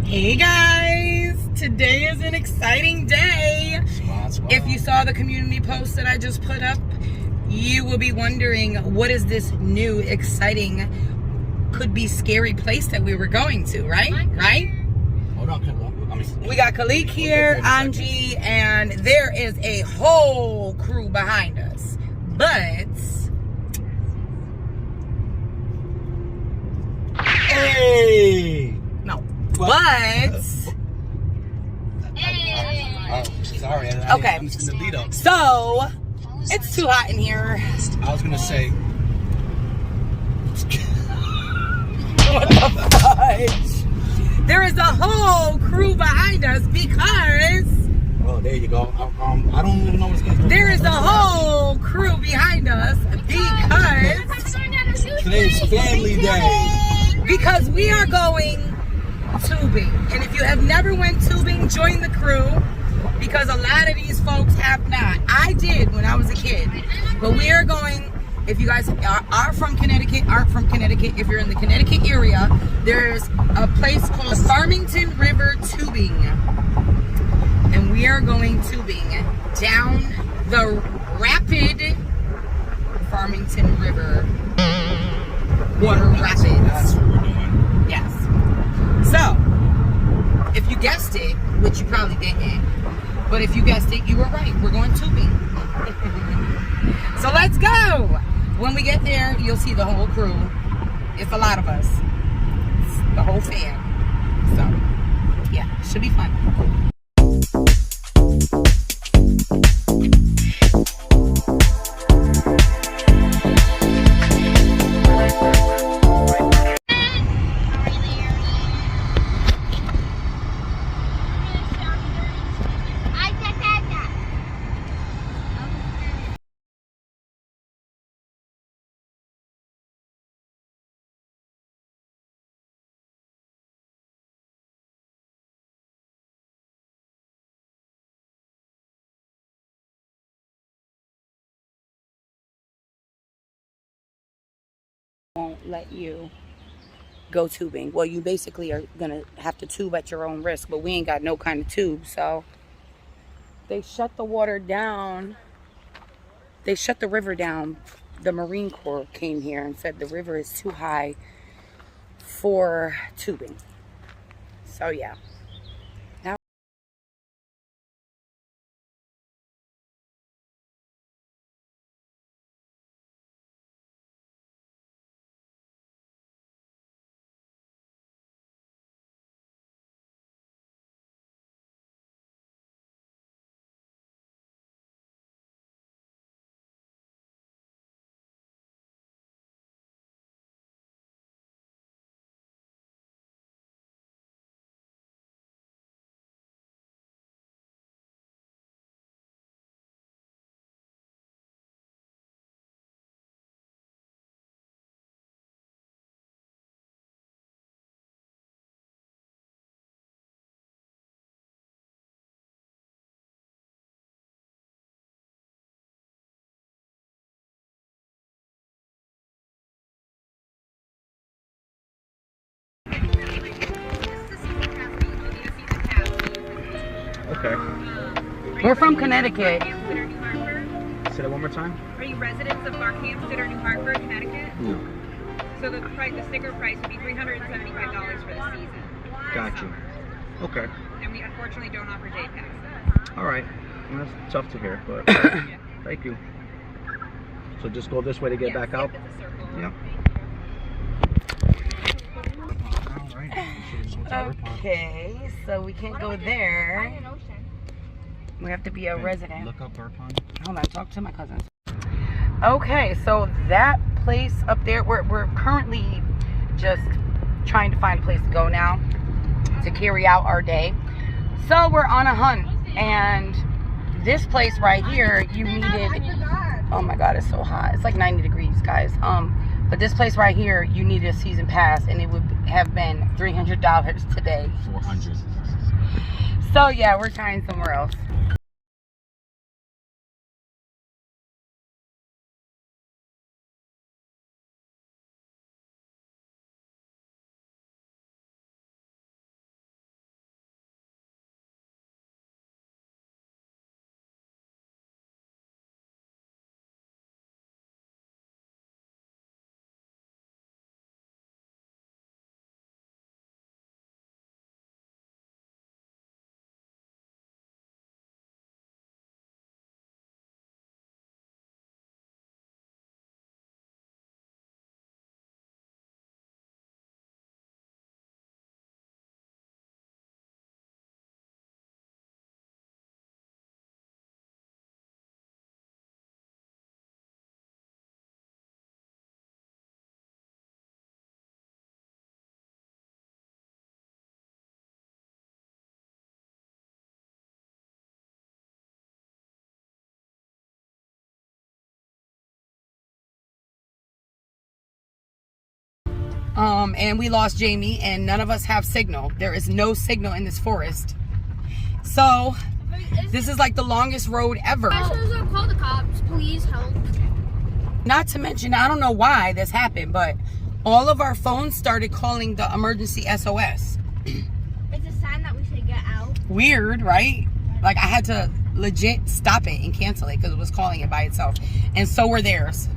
Hey guys, today is an exciting day. If you saw the community post that I just put up, you will be wondering, what is this new, exciting, could be scary place that we were going to, right? Hold on, we got Khalik here, Angie, and there is a whole crew behind us. But hey! no. What? But sorry. Okay. I'm just gonna lead up. So it's too hot in here. I was gonna say. What the fudge? There is a whole crew behind us because Oh, there you go. I don't even know what's going on. there is a whole crew behind us because Today's family day. because we are going tubing. And if you have never went tubing, join the crew, because a lot of these folks have not. I did when I was a kid. But we are going, if you guys are from Connecticut, if you're in the Connecticut area, there's a place called the Farmington River Tubing. And we are going tubing down the rapid Farmington River water rapids. That's what we're doing. Yes. So, if you guessed it, which you probably didn't, but if you guessed it, you were right. We're going tubing. So let's go. When we get there, you'll see the whole crew. It's a lot of us. It's the whole fam. So, yeah, should be fun. Won't let you go tubing. Well, you basically are gonna have to tube at your own risk, but we ain't got no kind of tube, so they shut the water down. They shut the river down. The Marine Corps came here and said the river is too high for tubing. So yeah. Okay. We're from Connecticut. Say that one more time. Are you residents of Barkhamsted or New Hartford, Connecticut? No. So the sticker price would be $375 for the season. Got you. Okay. And we unfortunately don't offer day pass. All right. Well, that's tough to hear, but thank you. So just go this way to get back out? It's a circle. Yep. All right. Okay, so we can't go there. We have to be a resident. Look up Burpon. Hold on, talk to my cousins. Okay, so that place up there, we're currently just trying to find a place to go now to carry out our day. So we're on a hunt, and this place right here, you needed, oh my god, it's so hot. It's like 90 degrees, guys. But this place right here, you needed a season pass, and it would have been $300 today. 400. So yeah, we're trying somewhere else. And we lost Jamie, and none of us have signal. There is no signal in this forest. So this is like the longest road ever. Call the cops, please help. Not to mention, I don't know why this happened, but all of our phones started calling the emergency SOS. It's a sign that we should get out. Weird, right? Like, I had to legit stop it and cancel it because it was calling it by itself. And so were theirs.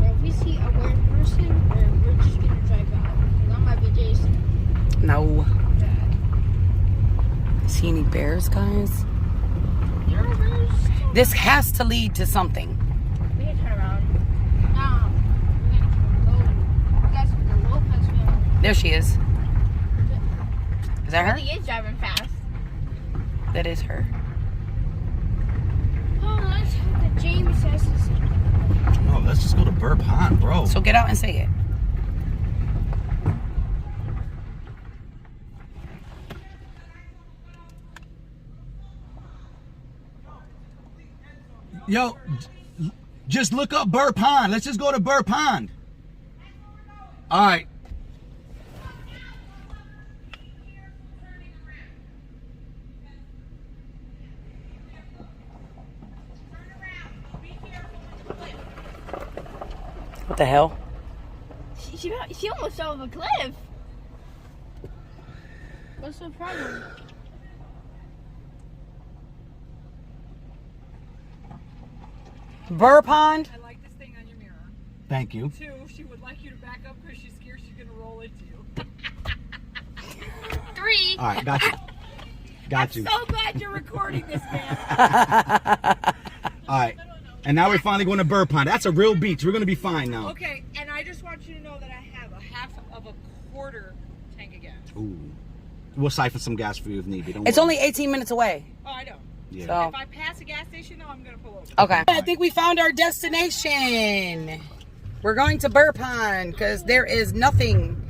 If we see a weird person, we're just gonna drive out. That might be Jason. No. See any bears, guys? There are bears. This has to lead to something. We can turn around. No. We're gonna go. Guys, the Lopez family. There she is. Is that her? He is driving fast. That is her. Oh, let's hope that Jamie says this. No, let's just go to Burr Pond, bro. So get out and say it. Yo, just look up Burr Pond. Let's just go to Burr Pond. All right. What the hell? She almost fell off a cliff. What's the problem? Burr Pond? I like this thing on your mirror. Thank you. 2, she would like you to back up because she's scared she's going to roll into you. 3. All right, got you. Got you. So glad you're recording this, man. All right. And now we're finally going to Burr Pond. That's a real beach. We're going to be fine now. Okay, and I just want you to know that I have a half of a quarter tank of gas. Ooh. We'll siphon some gas for you if need be. Don't It's worry. only 18 minutes away. Oh, I know. Yeah. So. If I pass a gas station, though, I'm going to pull over. Okay. I think we found our destination. We're going to Burr Pond because there is nothing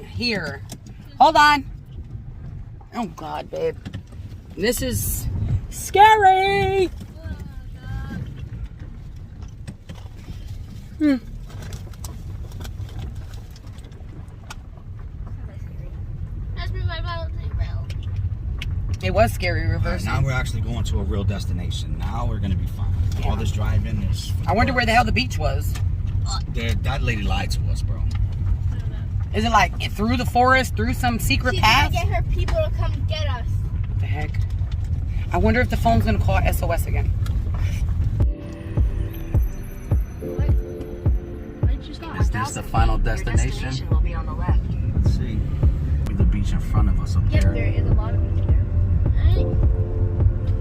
here. Hold on. Oh, God, babe. This is scary. It was scary All right, reversing. now we're actually going to a real destination. Now we're going to be fine. Yeah. All this driving is... I wonder where the hell the beach was. That lady lied to us, bro. Is it like through the forest, through some secret She's path? gonna get her people to come get us. What the heck? I wonder if the phone's gonna call SOS again. Is this the final destination? Will be on the left. Let's see. The beach in front of us up Yep, there. there is a lot of people there.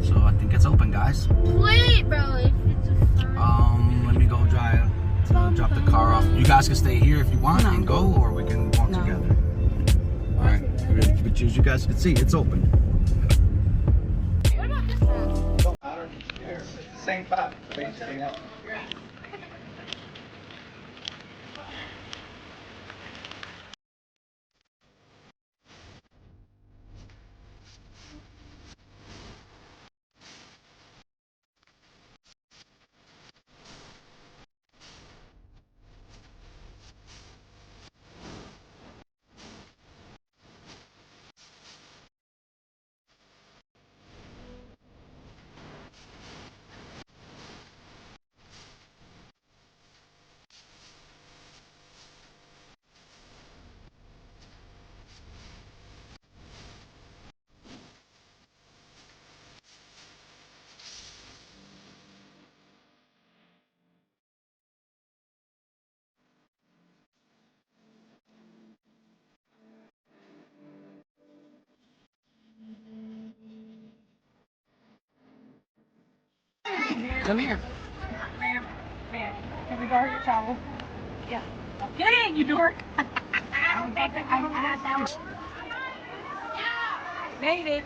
So I think it's open, guys. Wait, bro. If it's a fun. Let me go drop the car off. You guys can stay here if you want and go, or we can walk together. All right. But as you guys can see, it's open. What about this one? Don't matter. Same spot. Basically. Come here. Can we borrow your towel? Yeah. Get in, you dork. Made it.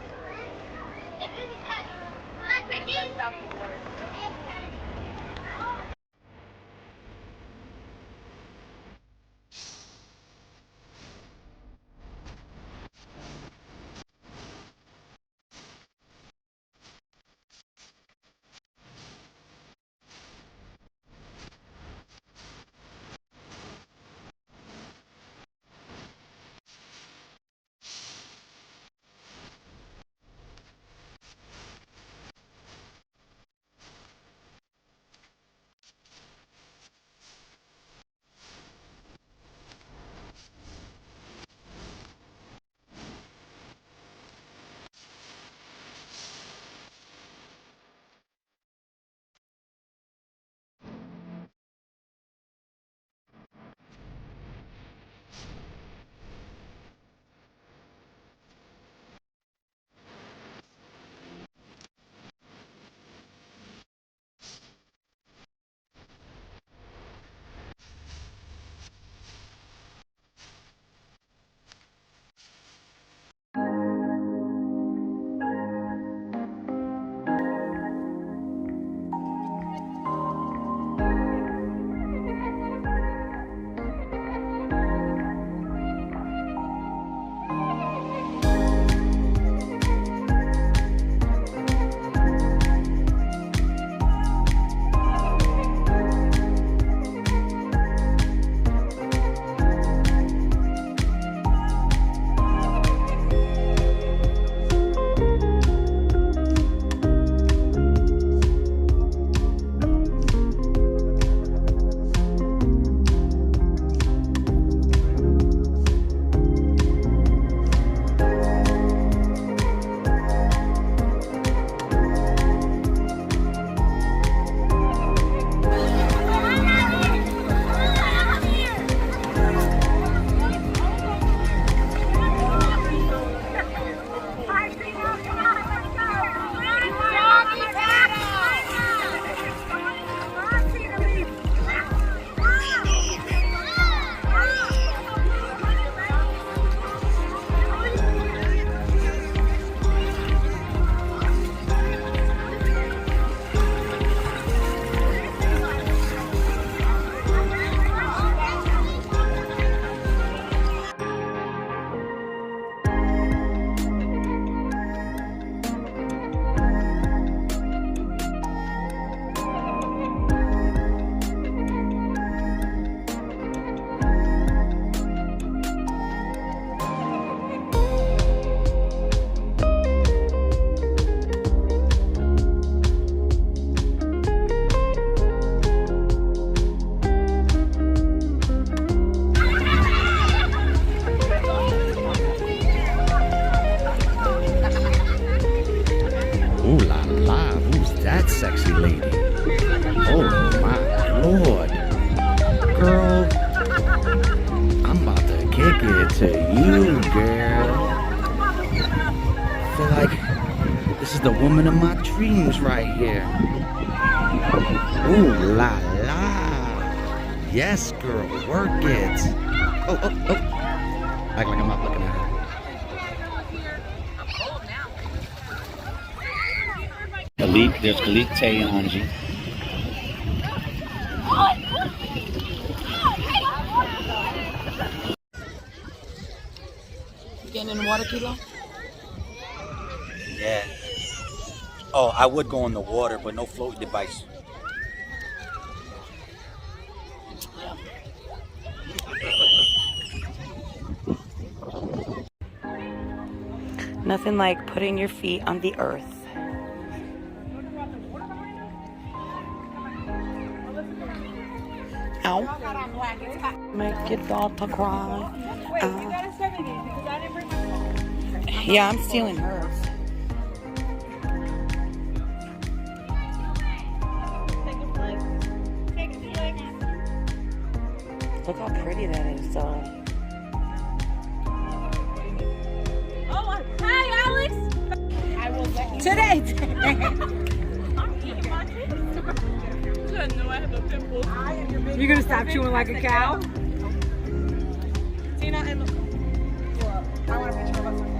This is the woman of my dreams right here. Ooh la la. Yes, girl, work it. Oh, oh, oh. Act like I'm not looking at her. Khalid, there's Khalid, Tay, and Anji. Getting in the water, Kilo? Yeah. Oh, I would go in the water, but no floating device. Nothing like putting your feet on the earth. Ow. Make your daughter cry. Wait, you gotta send me these because I didn't bring my phone. Yeah, I'm stealing hers. Take a flick. Take a flick. Look how pretty that is, though. Oh, hi, Alex. I will let you. Today. I'm eating my kids. I know I have a pimple. You're gonna stop chewing like a cow? Tina and I want a picture of us right now.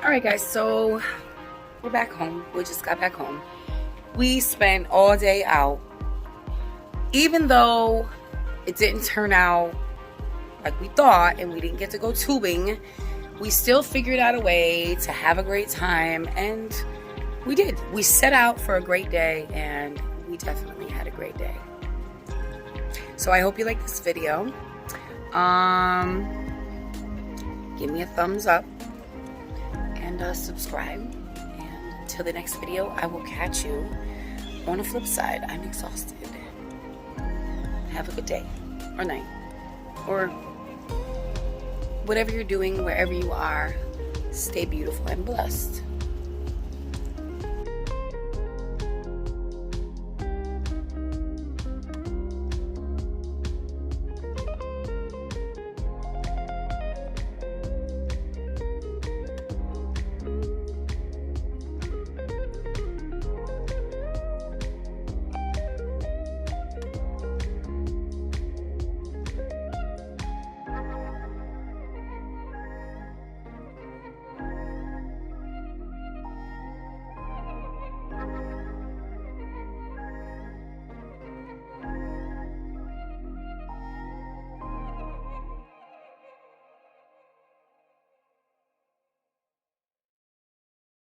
All right, guys, so we're back home. We just got back home. We spent all day out. Even though it didn't turn out like we thought and we didn't get to go tubing, we still figured out a way to have a great time, and we did. We set out for a great day, and we definitely had a great day. So I hope you like this video. Give me a thumbs up and subscribe. And until the next video, I will catch you on the flip side. I'm exhausted. Have a good day or night or whatever you're doing, wherever you are. Stay beautiful and blessed.